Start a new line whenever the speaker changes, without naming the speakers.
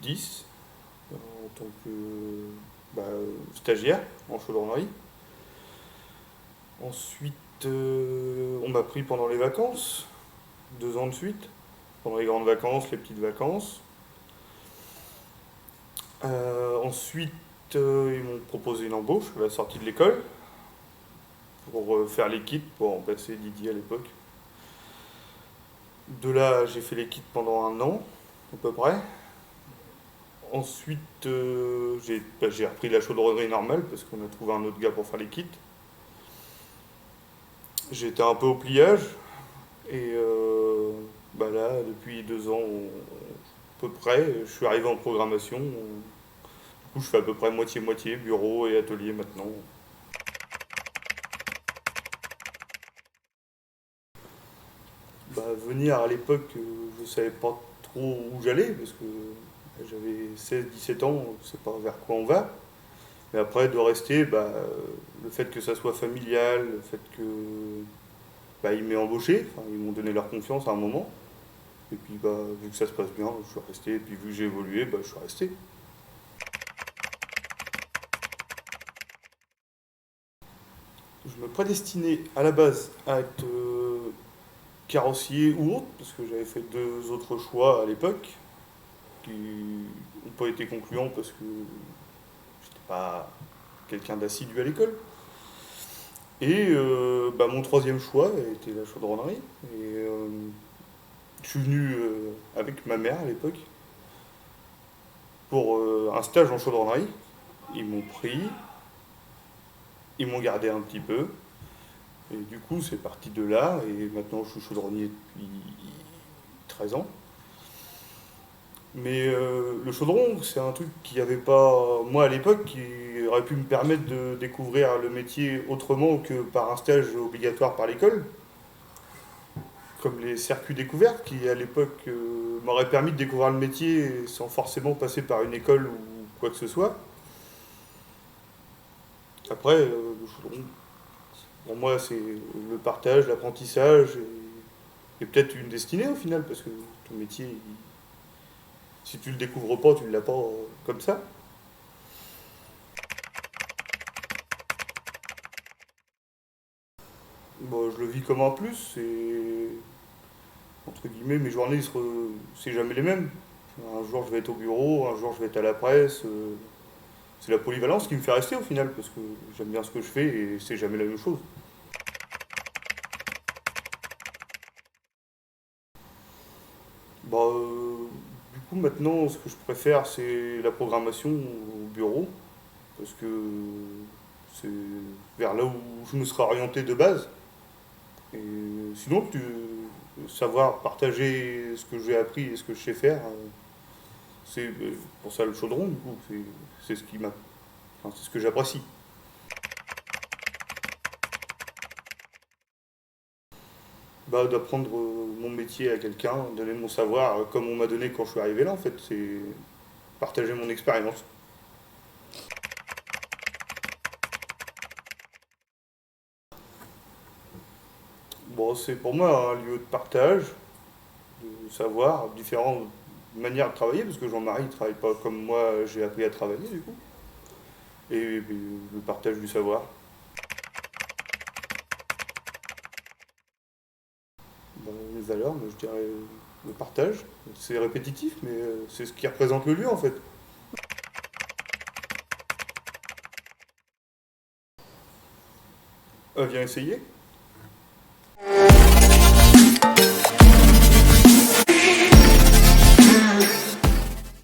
2010 en tant que bah, stagiaire en chaudronnerie. Ensuite, on m'a pris pendant les vacances, 2 ans de suite, pendant les grandes vacances, les petites vacances. Ensuite, ils m'ont proposé une embauche à la sortie de l'école pour faire les kits, pour remplacer Didier à l'époque. De là, j'ai fait les kits pendant 1 an, à peu près. Ensuite, j'ai repris la chaudronnerie normale parce qu'on a trouvé un autre gars pour faire les kits. J'étais un peu au pliage et bah là, depuis 2 ans, à peu près, je suis arrivé en programmation. Du coup, je fais à peu près moitié-moitié, bureau et atelier maintenant. Bah, venir à l'époque, je savais pas trop où j'allais parce que j'avais 16-17 ans, on sait pas vers quoi on va. Mais après, de rester, bah, le fait que ça soit familial, le fait que bah, ils m'aient embauché, enfin, ils m'ont donné leur confiance à un moment. Et puis, bah, vu que ça se passe bien, je suis resté. Et puis, vu que j'ai évolué, bah, je suis resté. Je me prédestinais à la base à être carrossier ou autre, parce que j'avais fait 2 autres choix à l'époque qui n'ont pas été concluants parce que j'étais pas quelqu'un d'assidu à l'école. Et bah, mon troisième choix était la chaudronnerie. Et je suis venu avec ma mère à l'époque pour un stage en chaudronnerie. Ils m'ont pris, ils m'ont gardé un petit peu. Et du coup, c'est parti de là. Et maintenant, je suis chaudronnier depuis 13 ans. Mais le chaudron, c'est un truc qui avait pas, moi à l'époque, qui aurait pu me permettre de découvrir le métier autrement que par un stage obligatoire par l'école, comme les circuits découvertes, qui à l'époque m'auraient permis de découvrir le métier sans forcément passer par une école ou quoi que ce soit. Après, le chaudron, pour moi, c'est le partage, l'apprentissage et peut-être une destinée au final, parce que ton métier, si tu le découvres pas, tu ne l'as pas comme ça. Bon, je le vis comme un plus, et entre guillemets, mes journées, c'est jamais les mêmes. Un jour, je vais être au bureau, un jour, je vais être à la presse. C'est la polyvalence qui me fait rester au final, parce que j'aime bien ce que je fais et c'est jamais la même chose. Bah, du coup, maintenant, ce que je préfère, c'est la programmation au bureau, parce que c'est vers là où je me serais orienté de base. Et sinon, savoir partager ce que j'ai appris et ce que je sais faire, c'est pour ça le chaudron, du coup, c'est ce qui m'a, enfin, c'est ce que j'apprécie. Bah, d'apprendre mon métier à quelqu'un, donner mon savoir comme on m'a donné quand je suis arrivé là, en fait, c'est partager mon expérience. Bon, c'est pour moi un lieu de partage, de savoir, différentes manières de travailler, parce que Jean-Marie ne travaille pas comme moi, j'ai appris à travailler, du coup, et le partage du savoir. Bah, les valeurs, moi, je dirais le partage. C'est répétitif, mais c'est ce qui représente le lieu, en fait. Viens essayer.